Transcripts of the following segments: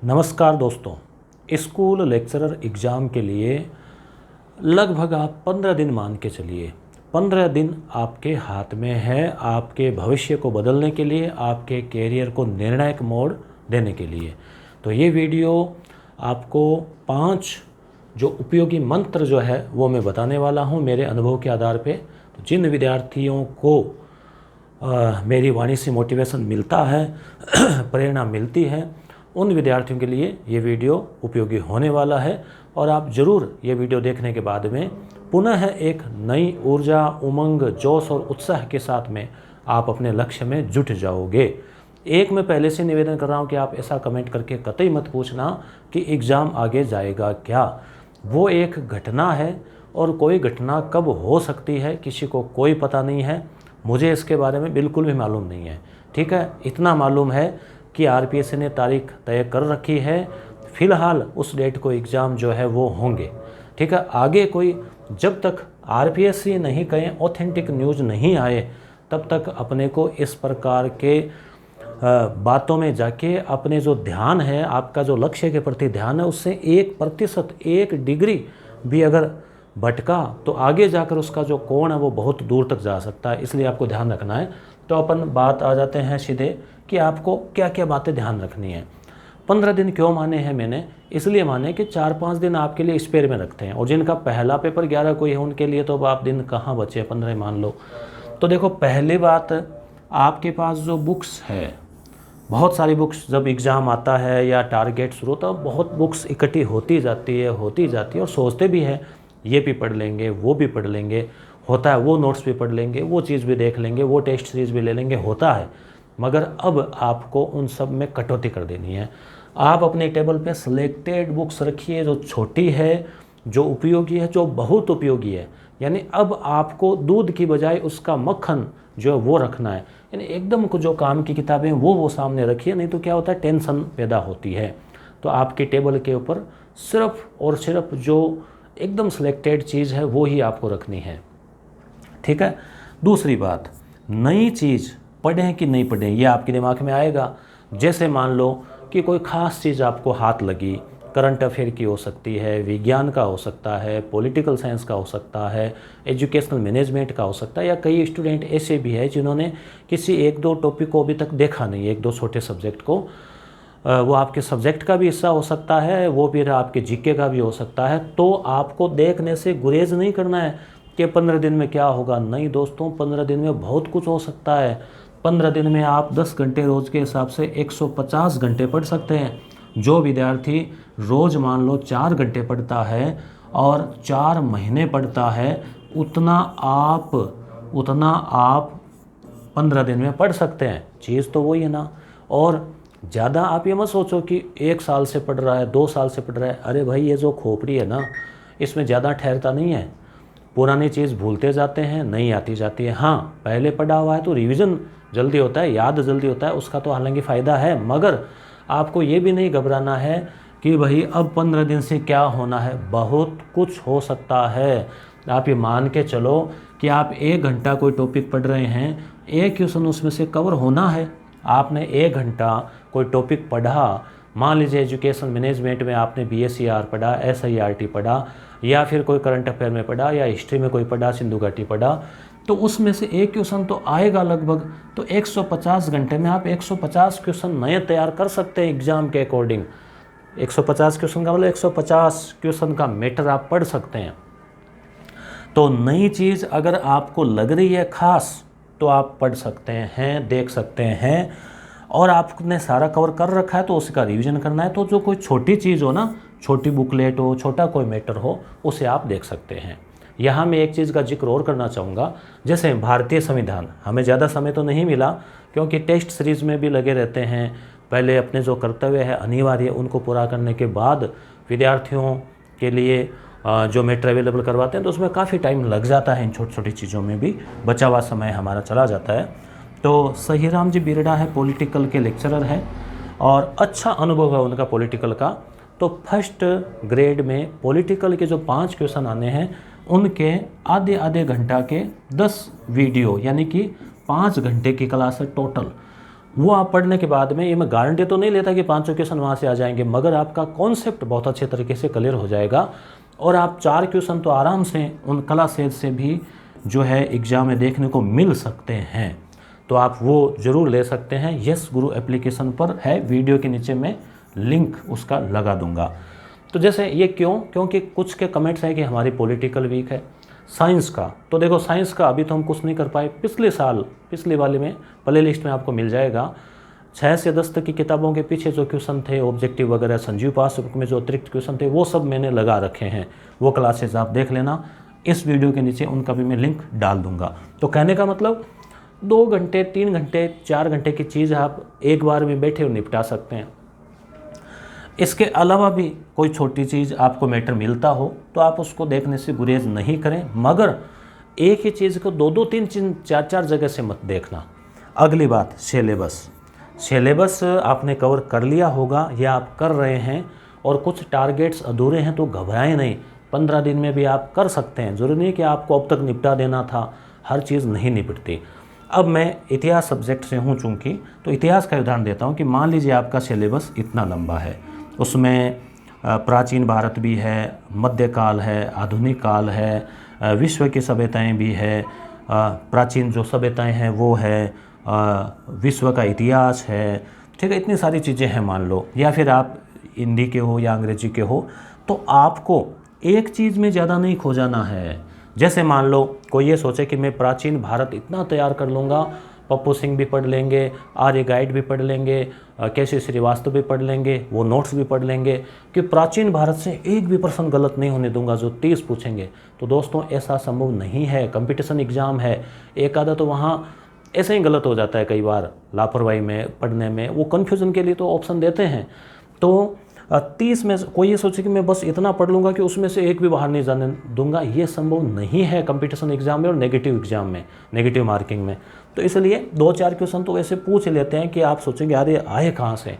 नमस्कार दोस्तों। School lecturer exam के लिए लगभग आप 15 दिन मान के चलिए। 15 दिन आपके हाथ में है, आपके भविष्य को बदलने के लिए, आपके कैरियर को निर्णायक मोड़ देने के लिए। तो ये वीडियो आपको 5 जो उपयोगी मंत्र जो है वो मैं बताने वाला हूँ मेरे अनुभव के आधार पे। तो जिन विद्यार्थियों को मेरी वाणी से मोटिवेशन मिलता है प्रेरणा मिलती है, उन विद्यार्थियों के लिए ये वीडियो उपयोगी होने वाला है। और आप ज़रूर ये वीडियो देखने के बाद में पुनः एक नई ऊर्जा, उमंग, जोश और उत्साह के साथ में आप अपने लक्ष्य में जुट जाओगे। एक मैं पहले से निवेदन कर रहा हूँ कि आप ऐसा कमेंट करके कतई मत पूछना कि एग्ज़ाम आगे जाएगा क्या। वो एक घटना है और कोई घटना कब हो सकती है किसी को कोई पता नहीं है। मुझे इसके बारे में बिल्कुल भी मालूम नहीं है। ठीक है, इतना मालूम है कि आरपीएससी ने तारीख तय कर रखी है, फ़िलहाल उस डेट को एग्ज़ाम जो है वो होंगे। ठीक है, आगे कोई जब तक आरपीएससी नहीं कहें, ऑथेंटिक न्यूज़ नहीं आए, तब तक अपने को इस प्रकार के बातों में जाके अपने जो ध्यान है, आपका जो लक्ष्य के प्रति ध्यान है, उससे 1%, 1 डिग्री भी अगर भटका तो आगे जाकर उसका जो कोण है वो बहुत दूर तक जा सकता है। इसलिए आपको ध्यान रखना है। तो अपन बात आ जाते हैं सीधे कि आपको क्या क्या बातें ध्यान रखनी है। 15 दिन क्यों माने हैं मैंने? इसलिए माने कि 4-5 दिन आपके लिए स्पेयर में रखते हैं, और जिनका पहला पेपर 11 को है उनके लिए तो अब आप दिन कहाँ बचे, 15 मान लो। तो देखो, पहली बात, आपके पास जो बुक्स है, बहुत सारी बुक्स जब एग्ज़ाम आता है या टारगेट शुरू होता है, बहुत बुक्स इकट्ठी होती जाती है और सोचते भी हैं ये भी पढ़ लेंगे, वो भी पढ़ लेंगे, होता है वो नोट्स भी पढ़ लेंगे, वो चीज़ भी देख लेंगे, वो टेस्ट सीरीज़ भी ले लेंगे, होता है। मगर अब आपको उन सब में कटौती कर देनी है। आप अपने टेबल पे सिलेक्टेड बुक्स रखिए, जो छोटी है, जो उपयोगी है, जो बहुत उपयोगी है। यानी अब आपको दूध की बजाय उसका मक्खन जो है वो रखना है। यानी एकदम को जो काम की किताबें वो सामने रखिए, नहीं तो क्या होता है, टेंशन पैदा होती है। तो आपके टेबल के ऊपर सिर्फ और सिर्फ जो एकदम सिलेक्टेड चीज़ है वो ही आपको रखनी है। ठीक है। दूसरी बात, नई चीज़ पढ़ें कि नहीं पढ़ें, ये आपके दिमाग में आएगा। जैसे मान लो कि कोई ख़ास चीज़ आपको हाथ लगी, करंट अफेयर की हो सकती है, विज्ञान का हो सकता है, पॉलिटिकल साइंस का हो सकता है, एजुकेशनल मैनेजमेंट का हो सकता है, या कई स्टूडेंट ऐसे भी हैं जिन्होंने किसी 1-2 टॉपिक को अभी तक देखा नहीं, 1-2 छोटे सब्जेक्ट को। वो आपके सब्जेक्ट का भी हिस्सा हो सकता है, वो फिर आपके जीके का भी हो सकता है। तो आपको देखने से गुरेज नहीं करना है कि 15 दिन में क्या होगा। नहीं दोस्तों, 15 दिन में बहुत कुछ हो सकता है। 15 दिन में आप 10 घंटे रोज़ के हिसाब से 150 घंटे पढ़ सकते हैं। जो विद्यार्थी रोज़ मान लो 4 घंटे पढ़ता है और 4 महीने पढ़ता है, उतना आप 15 दिन में पढ़ सकते हैं। चीज़ तो वही है ना। और ज़्यादा आप ये मत सोचो कि 1 साल से पढ़ रहा है, 2 साल से पढ़ रहा है। अरे भाई, ये जो खोपड़ी है ना, इसमें ज़्यादा ठहरता नहीं है। पुरानी चीज़ भूलते जाते हैं, नई आती जाती है। हाँ, पहले पढ़ा हुआ है तो रिवीजन जल्दी होता है, याद जल्दी होता है, उसका तो हालांकि फ़ायदा है। मगर आपको ये भी नहीं घबराना है कि भाई अब 15 दिन से क्या होना है। बहुत कुछ हो सकता है। आप ये मान के चलो कि आप 1 घंटा कोई टॉपिक पढ़ रहे हैं, एक क्वेश्चन उसमें से कवर होना है। आपने 1 घंटा कोई टॉपिक पढ़ा, मान लीजिए एजुकेशन मैनेजमेंट में आपने BSER पढ़ा, SIRT पढ़ा, या फिर कोई करंट अफेयर में पढ़ा, या हिस्ट्री में कोई पढ़ा, सिंधु घाटी पढ़ा, तो उसमें से एक क्वेश्चन तो आएगा लगभग। तो 150 घंटे में आप 150 क्वेश्चन नए तैयार कर सकते हैं एग्जाम के अकॉर्डिंग। 150 क्वेश्चन का मतलब 150 क्वेश्चन का मैटर आप पढ़ सकते हैं। तो नई चीज़ अगर आपको लग रही है खास, तो आप पढ़ सकते हैं, देख सकते हैं। और आपने सारा कवर कर रखा है तो उसका रिवीजन करना है। तो जो कोई छोटी चीज़ हो ना, छोटी बुकलेट हो, छोटा कोई मैटर हो, उसे आप देख सकते हैं। यहाँ मैं एक चीज़ का जिक्र और करना चाहूँगा। जैसे भारतीय संविधान, हमें ज़्यादा समय तो नहीं मिला क्योंकि टेस्ट सीरीज़ में भी लगे रहते हैं। पहले अपने जो कर्तव्य है अनिवार्य, उनको पूरा करने के बाद विद्यार्थियों के लिए जो मैटर अवेलेबल करवाते हैं, तो उसमें काफ़ी टाइम लग जाता है। इन छोटी छोटी चीज़ों में भी बचा हुआ समय हमारा चला जाता है। तो सहीराम जी बिरड़ा है, पॉलिटिकल के लेक्चरर हैं और अच्छा अनुभव है उनका पॉलिटिकल का। तो फर्स्ट ग्रेड में पॉलिटिकल के जो 5 क्वेश्चन आने हैं, उनके आधे आधे घंटा के 10 वीडियो, यानी कि 5 घंटे की क्लास है टोटल। वो आप पढ़ने के बाद में, ये मैं गारंटी तो नहीं लेता कि 500 क्वेश्चन वहाँ से आ जाएंगे, मगर आपका कॉन्सेप्ट बहुत अच्छे तरीके से क्लियर हो जाएगा और आप 4 क्वेश्चन तो आराम से उन कला सेज से भी जो है एग्ज़ाम में देखने को मिल सकते हैं। तो आप वो ज़रूर ले सकते हैं। यस गुरु एप्लीकेशन पर है, वीडियो के नीचे मैं लिंक उसका लगा दूंगा। तो जैसे ये क्योंकि कुछ के कमेंट्स हैं कि हमारी पॉलिटिकल वीक है। साइंस का तो देखो, साइंस का अभी तो हम कुछ नहीं कर पाए, पिछले वाले में प्ले लिस्ट में आपको मिल जाएगा। 6 से 10 तक की किताबों के पीछे जो क्वेश्चन थे ऑब्जेक्टिव वगैरह, संजीव पासबुक में जो अतिरिक्त क्वेश्चन थे वो सब मैंने लगा रखे हैं, वो क्लासेस आप देख लेना। इस वीडियो के नीचे उनका भी मैं लिंक डाल दूंगा। तो कहने का मतलब 2 घंटे 3 घंटे 4 घंटे की चीज़ आप एक बार में बैठे और निपटा सकते हैं। इसके अलावा भी कोई छोटी चीज़ आपको मैटर मिलता हो तो आप उसको देखने से गुरेज नहीं करें, मगर एक ही चीज़ को 2-2 3-3 4-4 जगह से मत देखना। अगली बात, सिलेबस आपने कवर कर लिया होगा या आप कर रहे हैं और कुछ टारगेट्स अधूरे हैं तो घबराएं नहीं, 15 दिन में भी आप कर सकते हैं। ज़रूरी नहीं कि आपको अब तक निपटा देना था, हर चीज़ नहीं निपटती। अब मैं इतिहास सब्जेक्ट से हूँ चूँकि, तो इतिहास का उदाहरण देता हूँ कि मान लीजिए आपका सिलेबस इतना लंबा है, उसमें प्राचीन भारत भी है, मध्यकाल है, आधुनिक काल है, विश्व की सभ्यताएं भी है, प्राचीन जो सभ्यताएं हैं वो है, विश्व का इतिहास है, ठीक है, इतनी सारी चीज़ें हैं मान लो, या फिर आप हिंदी के हो या अंग्रेजी के हो, तो आपको एक चीज़ में ज़्यादा नहीं खो जाना है। जैसे मान लो कोई ये सोचे कि मैं प्राचीन भारत इतना तैयार कर लूँगा, पप्पू सिंह भी पढ़ लेंगे, आर्य गाइड भी पढ़ लेंगे, केशव श्रीवास्तव भी पढ़ लेंगे, वो नोट्स भी पढ़ लेंगे कि प्राचीन भारत से एक भी प्रश्न गलत नहीं होने दूंगा जो 30 पूछेंगे। तो दोस्तों ऐसा संभव नहीं है, कंपटीशन एग्ज़ाम है, एक आधा तो वहाँ ऐसे ही गलत हो जाता है कई बार, लापरवाही में पढ़ने में, वो कन्फ्यूज़न के लिए तो ऑप्शन देते हैं। तो 30 में कोई ये सोचे कि मैं बस इतना पढ़ लूँगा कि उसमें से एक भी बाहर नहीं जाने दूंगा, ये संभव नहीं है कंपटीशन एग्जाम में और नेगेटिव एग्जाम में, नेगेटिव मार्किंग में। तो इसलिए 2-4 क्वेश्चन तो ऐसे पूछ लेते हैं कि आप सोचेंगे यार ये आए कहाँ से।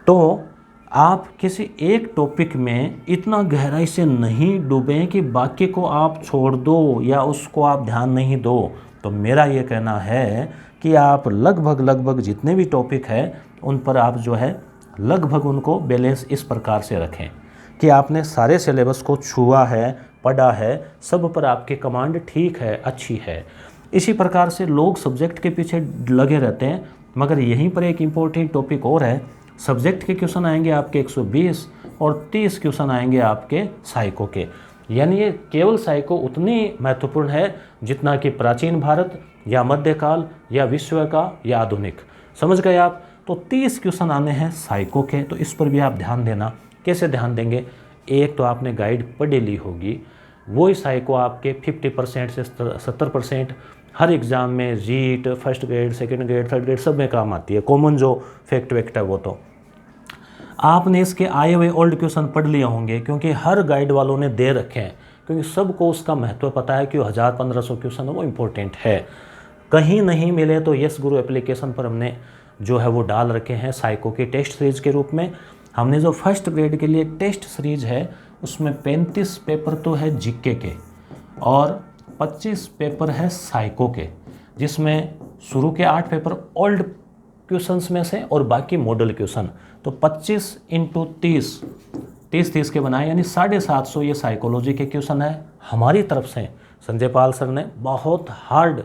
तो आप किसी एक टॉपिक में इतना गहराई से नहीं डूबें कि बाकी को आप छोड़ दो या उसको आप ध्यान नहीं दो। तो मेरा ये कहना है कि आप लगभग जितने भी टॉपिक हैं उन पर आप जो है लगभग उनको बैलेंस इस प्रकार से रखें कि आपने सारे सिलेबस को छुआ है, पढ़ा है, सब पर आपकी कमांड ठीक है, अच्छी है। इसी प्रकार से लोग सब्जेक्ट के पीछे लगे रहते हैं, मगर यहीं पर एक इम्पोर्टेंट टॉपिक और है। सब्जेक्ट के क्वेश्चन आएंगे आपके 120 और 30 क्वेश्चन आएंगे आपके साइको के, यानी ये केवल साइको उतनी महत्वपूर्ण है जितना कि प्राचीन भारत या मध्यकाल या विश्व का या आधुनिक। समझ गए आप? तो 30 क्वेश्चन आने हैं साइको के, तो इस पर भी आप ध्यान देना। कैसे ध्यान देंगे? एक तो आपने गाइड पढ़ ली होगी, वही साइको आपके 50% से 70% हर एग्ज़ाम में, जीट, first grade, second grade, third grade सब में काम आती है। कॉमन जो फैक्ट वैक्ट है वो तो आपने इसके आए हुए ओल्ड क्वेश्चन पढ़ लिए होंगे, क्योंकि हर गाइड वालों ने दे रखे हैं, क्योंकि सबको उसका महत्व पता है कि 1000-1500 क्वेश्चन वो इम्पोर्टेंट है। कहीं नहीं मिले तो यस गुरु एप्लीकेशन पर हमने जो है वो डाल रखे हैं साइको के टेस्ट सीरीज के रूप में। हमने जो फर्स्ट ग्रेड के लिए टेस्ट सीरीज है उसमें 35 पेपर तो है जीके के और 25 पेपर है साइको के, जिसमें शुरू के 8 पेपर ओल्ड क्वेश्चंस में से और बाकी मॉडल क्वेश्चन। तो 25 × 30 के बनाए, यानी 750 ये साइकोलॉजी के क्वेश्चन है हमारी तरफ से। संजय पाल सर ने बहुत हार्ड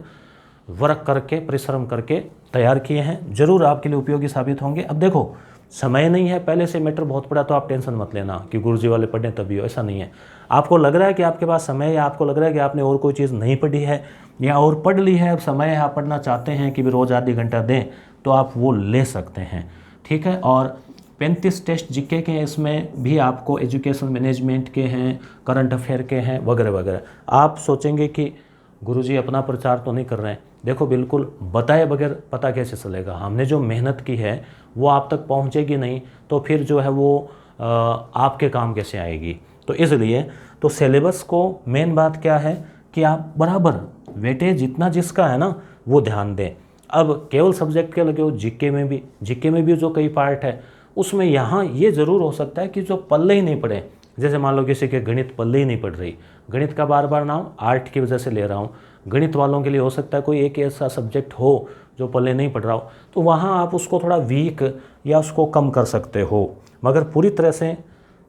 वर्क करके, परिश्रम करके तैयार किए हैं, ज़रूर आपके लिए उपयोगी साबित होंगे। अब देखो समय नहीं है, पहले से मैटर बहुत पड़ा, तो आप टेंशन मत लेना कि गुरुजी वाले पढ़ें तभी हो, ऐसा नहीं है। आपको लग रहा है कि आपके पास समय है, आपको लग रहा है कि आपने और कोई चीज़ नहीं पढ़ी है या और पढ़ ली है, अब समय है, आप पढ़ना चाहते हैं कि भी रोज़ आधी घंटा दें, तो आप वो ले सकते हैं, ठीक है। और 35 टेस्ट जीके के हैं, इसमें भी आपको एजुकेशन मैनेजमेंट के हैं, करंट अफेयर के हैं, वगैरह वगैरह। आप सोचेंगे कि गुरुजी अपना प्रचार तो नहीं कर रहे हैं। देखो बिल्कुल बताए बगैर पता कैसे चलेगा? हमने जो मेहनत की है वो आप तक पहुंचेगी नहीं तो फिर जो है वो आपके काम कैसे आएगी? तो इसलिए तो सिलेबस को मेन बात क्या है कि आप बराबर वेटेज जितना जिसका है ना वो ध्यान दें। अब केवल सब्जेक्ट के लगे हो, जीके में भी जो कई पार्ट है उसमें यहाँ ये ज़रूर हो सकता है कि जो पल्ले ही नहीं पड़े, जैसे मान लो किसी के गणित पल्ले ही नहीं पड़ रही, गणित का बार बार नाम आर्ट की वजह से ले रहा हूँ, गणित वालों के लिए हो सकता है कोई एक ऐसा सब्जेक्ट हो जो पहले नहीं पढ़ रहा हो, तो वहाँ आप उसको थोड़ा वीक या उसको कम कर सकते हो, मगर पूरी तरह से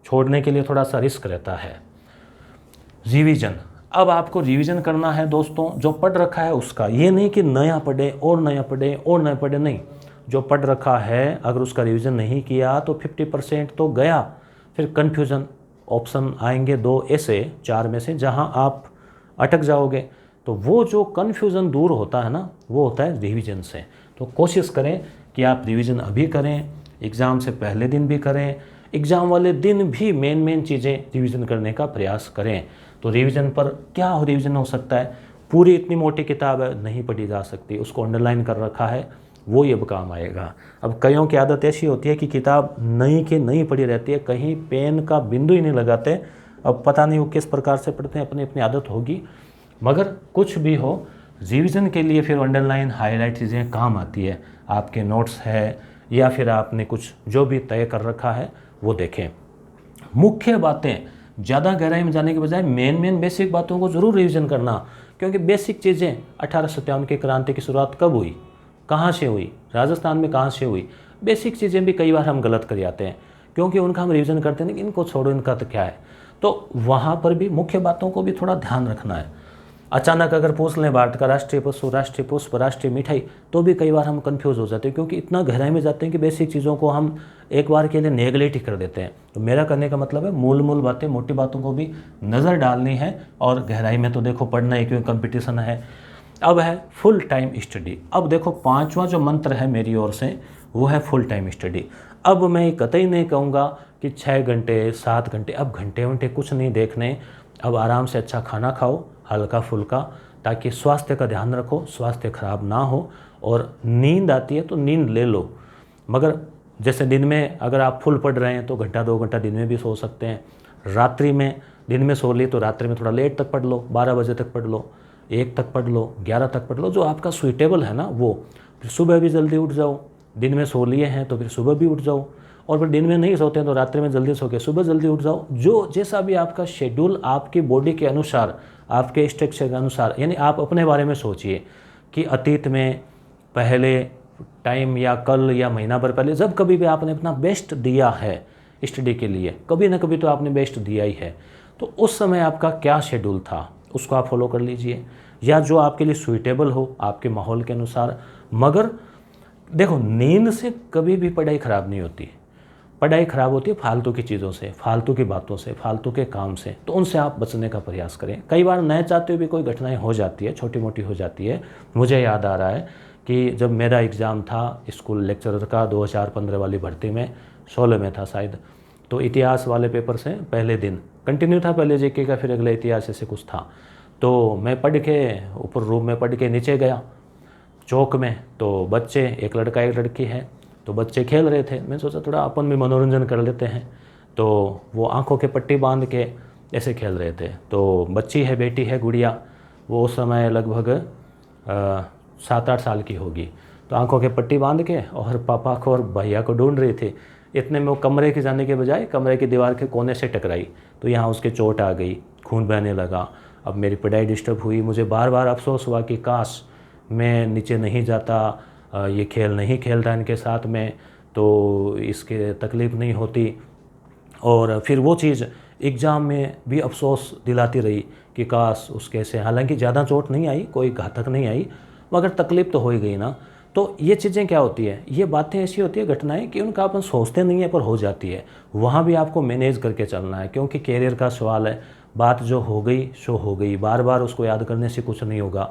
छोड़ने के लिए थोड़ा सा रिस्क रहता है। रिवीजन, अब आपको रिवीजन करना है दोस्तों, जो पढ़ रखा है उसका, ये नहीं कि नया पढ़े और नया पढ़े और नया पढ़े, नहीं, जो पढ़ रखा है अगर उसका रिवीजन नहीं किया तो 50% तो गया। फिर कन्फ्यूज़न ऑप्शन आएंगे 2 ऐसे 4 में से जहां आप अटक जाओगे, तो वो जो कन्फ्यूज़न दूर होता है ना, वो होता है रिवीजन से। तो कोशिश करें कि आप रिवीजन अभी करें, एग्ज़ाम से पहले दिन भी करें, एग्ज़ाम वाले दिन भी मेन चीज़ें रिवीजन करने का प्रयास करें। तो रिवीजन पर क्या रिवीजन हो सकता है, पूरी इतनी मोटी किताब है नहीं पढ़ी जा सकती, उसको अंडरलाइन कर रखा है, वो ये काम आएगा। अब कईयों की आदत ऐसी होती है कि किताब नई की नई पढ़ी रहती है, कहीं पेन का बिंदु ही नहीं लगाते। अब पता नहीं वो किस प्रकार से पढ़ते हैं, अपनी अपनी आदत होगी, मगर कुछ भी हो रिवीजन के लिए फिर अंडरलाइन हाईलाइट चीज़ें काम आती है। आपके नोट्स है या फिर आपने कुछ जो भी तय कर रखा है वो देखें। मुख्य बातें ज़्यादा गहराई में जाने के बजाय मेन बेसिक बातों को ज़रूर रिवीजन करना, क्योंकि बेसिक चीज़ें 1857 की क्रांति की शुरुआत कब हुई, कहाँ से हुई, राजस्थान में कहाँ से हुई, बेसिक चीज़ें भी कई बार हम गलत कर जाते हैं, क्योंकि उनका हम रिवीजन करते हैं कि इनको छोड़ो, इनका तो क्या है। तो वहाँ पर भी मुख्य बातों को भी थोड़ा ध्यान रखना है। अचानक अगर पूछ लें भारत का राष्ट्रीय पशु, राष्ट्रीय पुष्प, राष्ट्रीय मिठाई, तो भी कई बार हम कंफ्यूज हो जाते हैं, क्योंकि इतना गहराई में जाते हैं कि बेसिक चीज़ों को हम एक बार के लिए नेगलेक्ट ही कर देते हैं। तो मेरा करने का मतलब है मूल बातें, मोटी बातों को भी नज़र डालनी है, और गहराई में तो देखो पढ़ना है, क्योंकि कंपटीशन है। अब है फुल टाइम स्टडी। अब देखो 5वां जो मंत्र है मेरी ओर से वो है फुल टाइम स्टडी। अब मैं कतई नहीं कहूँगा कि 6 घंटे 7 घंटे, अब घंटे कुछ नहीं देखने। अब आराम से अच्छा खाना खाओ, हल्का फुल्का, ताकि स्वास्थ्य का ध्यान रखो, स्वास्थ्य खराब ना हो। और नींद आती है तो नींद ले लो, मगर जैसे दिन में अगर आप फुल पढ़ रहे हैं तो घंटा 2 घंटा दिन में भी सो सकते हैं। रात्रि में, दिन में सो ली तो रात्रि में थोड़ा लेट तक पढ़ लो, 12 बजे तक पढ़ लो, 1 तक पढ़ लो, 11 तक पढ़ लो, जो आपका सुइटेबल है ना वो। फिर सुबह भी जल्दी उठ जाओ, दिन में सो लिए हैं तो फिर सुबह भी उठ जाओ, और फिर दिन में नहीं सोते हैं तो रात्रि में जल्दी सो के सुबह जल्दी उठ जाओ। जो जैसा भी आपका शेड्यूल आपकी बॉडी के अनुसार, आपके स्ट्रक्चर के अनुसार, यानी आप अपने बारे में सोचिए कि अतीत में पहले टाइम या कल या महीना भर पहले जब कभी भी आपने अपना बेस्ट दिया है स्टडी के लिए, कभी ना कभी तो आपने बेस्ट दिया ही है, तो उस समय आपका क्या शेड्यूल था उसको आप फॉलो कर लीजिए, या जो आपके लिए सूटेबल हो आपके माहौल के अनुसार। मगर देखो, नींद से कभी भी पढ़ाई ख़राब नहीं होती। पढ़ाई ख़राब होती है फालतू की चीज़ों से, फालतू की बातों से, फालतू के काम से, तो उनसे आप बचने का प्रयास करें। कई बार नए चाहते हुए भी कोई घटनाएं हो जाती है, छोटी मोटी हो जाती है। मुझे याद आ रहा है कि जब मेरा एग्ज़ाम था स्कूल लेक्चरर का 2015 वाली भर्ती में, 16 में था शायद, तो इतिहास वाले पेपर से पहले दिन कंटिन्यू था, पहले जीके का फिर अगले इतिहास ऐसे कुछ था। तो मैं पढ़ के ऊपर रूम में पढ़ के नीचे गया चौक में, तो बच्चे, एक लड़का एक लड़की है, तो बच्चे खेल रहे थे। मैं सोचा थोड़ा अपन भी मनोरंजन कर लेते हैं, तो वो आंखों के पट्टी बांध के ऐसे खेल रहे थे। तो बच्ची है, बेटी है, गुड़िया, वो उस समय लगभग 7-8 साल की होगी, तो आंखों के पट्टी बांध के और पापा को और भैया को ढूंढ रही थी। इतने में वो कमरे के जाने के बजाय कमरे की दीवार के कोने से टकराई, तो यहाँ उसके चोट आ गई, खून बहने लगा। अब मेरी पढ़ाई डिस्टर्ब हुई, मुझे बार बार अफसोस हुआ कि काश मैं नीचे नहीं जाता, ये खेल नहीं खेलता इनके साथ में, तो इसके तकलीफ़ नहीं होती। और फिर वो चीज़ एग्ज़ाम में भी अफसोस दिलाती रही कि काश उसके से, हालांकि ज़्यादा चोट नहीं आई, कोई घातक नहीं आई, मगर तकलीफ़ तो हो ही गई ना। तो ये चीज़ें क्या होती है, ये बातें ऐसी होती है, घटनाएं, कि उनका अपन सोचते नहीं है पर हो जाती है। वहाँ भी आपको मैनेज करके चलना है, क्योंकि कैरियर का सवाल है। बात जो हो गई सो हो गई, बार बार उसको याद करने से कुछ नहीं होगा,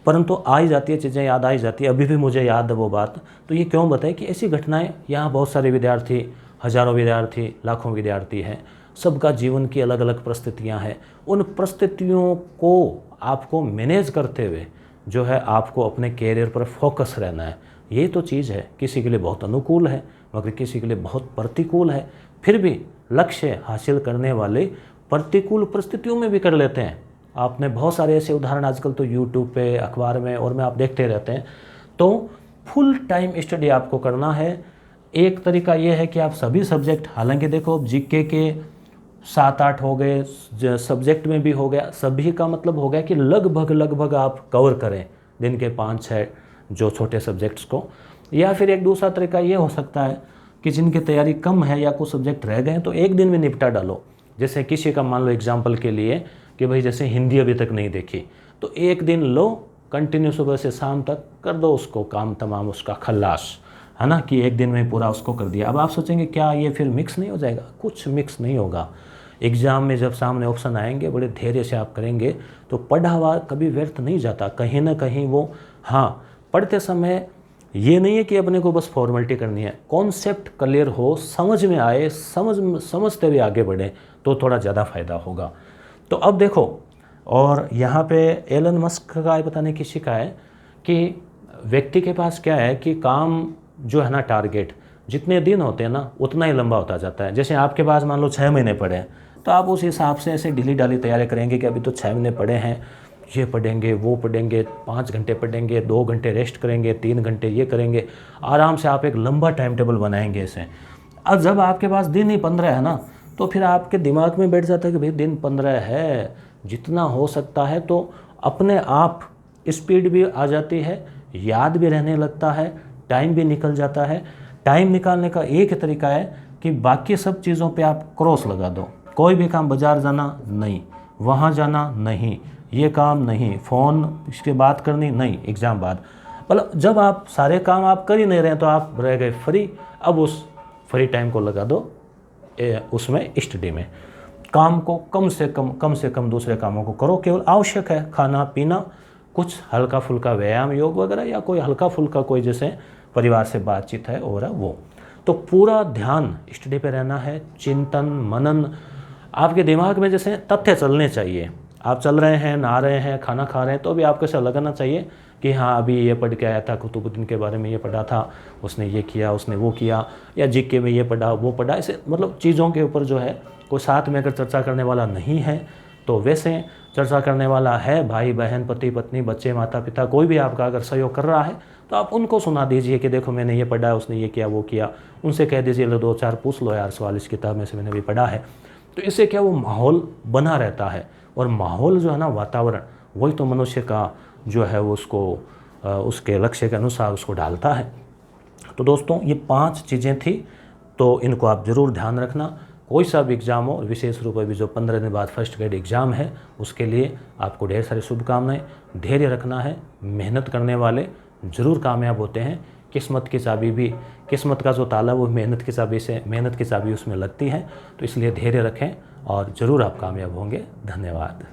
परंतु आ ही जाती है चीज़ें, याद आ ही जाती है। अभी भी मुझे याद है वो बात। तो ये क्यों बताए कि ऐसी घटनाएं, यहाँ बहुत सारे विद्यार्थी, हज़ारों विद्यार्थी, लाखों विद्यार्थी हैं, सबका जीवन की अलग अलग परिस्थितियाँ हैं। उन परिस्थितियों को आपको मैनेज करते हुए जो है आपको अपने कैरियर पर फोकस रहना है। ये तो चीज़ है, किसी के लिए बहुत अनुकूल है मगर किसी के लिए बहुत प्रतिकूल है। फिर भी लक्ष्य हासिल करने वाले प्रतिकूल परिस्थितियों में भी कर लेते हैं। आपने बहुत सारे ऐसे उदाहरण आजकल तो यूट्यूब पे, अखबार में और में आप देखते रहते हैं। तो फुल टाइम स्टडी आपको करना है। एक तरीका ये है कि आप सभी सब्जेक्ट, हालांकि देखो जीके के 7-8 हो गए, सब्जेक्ट में भी हो गया, सभी का मतलब हो गया कि लगभग आप कवर करें दिन के 5-6 जो छोटे सब्जेक्ट्स को। या फिर एक दूसरा तरीका ये हो सकता है कि जिनकी तैयारी कम है या कुछ सब्जेक्ट रह गए तो एक दिन में निपटा डालो। जैसे किसी का मान लो एग्जाम्पल के लिए कि भाई जैसे हिंदी अभी तक नहीं देखी, तो एक दिन लो, कंटिन्यू सुबह से शाम तक कर दो उसको काम तमाम, उसका खल्लास, है ना, कि एक दिन में पूरा उसको कर दिया। अब आप सोचेंगे क्या ये फिर मिक्स नहीं हो जाएगा? कुछ मिक्स नहीं होगा। एग्ज़ाम में जब सामने ऑप्शन आएंगे बड़े धैर्य से आप करेंगे तो पढ़ा हुआ कभी व्यर्थ नहीं जाता, कहीं ना कहीं वो, हाँ, पढ़ते समय ये नहीं है कि अपने को बस फॉर्मेलिटी करनी है, कॉन्सेप्ट क्लियर हो, समझ में आए, समझते हुए आगे बढ़ें तो थोड़ा ज़्यादा फ़ायदा होगा। तो अब देखो, और यहाँ पे एलन मस्क का पता नहीं किसी का है कि व्यक्ति के पास क्या है कि काम जो है ना, टारगेट जितने दिन होते हैं ना उतना ही लंबा होता जाता है। जैसे आपके पास मान लो 6 महीने पड़े हैं, तो आप उस हिसाब से ऐसे ढीली ढाली तैयारी करेंगे कि अभी तो 6 महीने पड़े हैं, ये पढ़ेंगे, वो पढ़ेंगे, 5 घंटे पढ़ेंगे, 2 घंटे रेस्ट करेंगे, 3 घंटे ये करेंगे, आराम से आप एक लंबा टाइम टेबल बनाएंगे ऐसे। अब जब आपके पास दिन ही 15 है ना, तो फिर आपके दिमाग में बैठ जाता है कि भाई दिन 15 है, जितना हो सकता है, तो अपने आप स्पीड भी आ जाती है, याद भी रहने लगता है, टाइम भी निकल जाता है। टाइम निकालने का एक तरीका है कि बाकी सब चीज़ों पे आप क्रॉस लगा दो। कोई भी काम, बाजार जाना नहीं, वहाँ जाना नहीं, ये काम नहीं, फ़ोन इसके बात करनी नहीं, एग्ज़ाम बाद, मतलब जब आप सारे काम आप कर ही नहीं रहे हैं तो आप रह गए फ्री। अब उस फ्री टाइम को लगा दो उसमें स्टडी में। काम को कम से कम दूसरे कामों को करो, केवल आवश्यक है खाना पीना, कुछ हल्का फुल्का व्यायाम, योग वगैरह, या कोई हल्का फुल्का कोई जैसे परिवार से बातचीत है और वो। तो पूरा ध्यान स्टडी पे रहना है, चिंतन मनन, आपके दिमाग में जैसे तथ्य चलने चाहिए। आप चल रहे हैं, नहा रहे हैं, खाना खा रहे हैं, तो भी आपको ऐसा लगना चाहिए कि हाँ अभी ये पढ़ के आया था, कुतुबुद्दीन के बारे में ये पढ़ा था, उसने ये किया, उसने वो किया, या जीके में ये पढ़ा वो पढ़ा, ऐसे मतलब चीज़ों के ऊपर जो है कोई साथ में अगर चर्चा करने वाला नहीं है तो वैसे चर्चा करने वाला है भाई बहन, पति पत्नी, बच्चे, माता पिता, कोई भी आपका अगर सहयोग कर रहा है तो आप उनको सुना दीजिए कि देखो मैंने ये पढ़ा, उसने ये किया वो किया। उनसे कह दीजिए लो 2-4 पूछ लो यार सवाल, इस किताब में से मैंने भी पढ़ा है। तो इससे क्या वो माहौल बना रहता है, और माहौल जो है ना, वातावरण, वही तो मनुष्य का जो है वो उसको उसके लक्ष्य के अनुसार उसको ढालता है। तो दोस्तों ये 5 चीज़ें थी, तो इनको आप ज़रूर ध्यान रखना। कोई सा भी एग्ज़ाम हो, विशेष रूप से जो 15 दिन बाद फर्स्ट ग्रेड एग्ज़ाम है, उसके लिए आपको ढेर सारी शुभकामनाएं। धैर्य रखना है, मेहनत करने वाले ज़रूर कामयाब होते हैं। किस्मत की चाबी भी, किस्मत का जो ताला वो मेहनत की चाबी उसमें लगती है। तो इसलिए धैर्य रखें और ज़रूर आप कामयाब होंगे। धन्यवाद।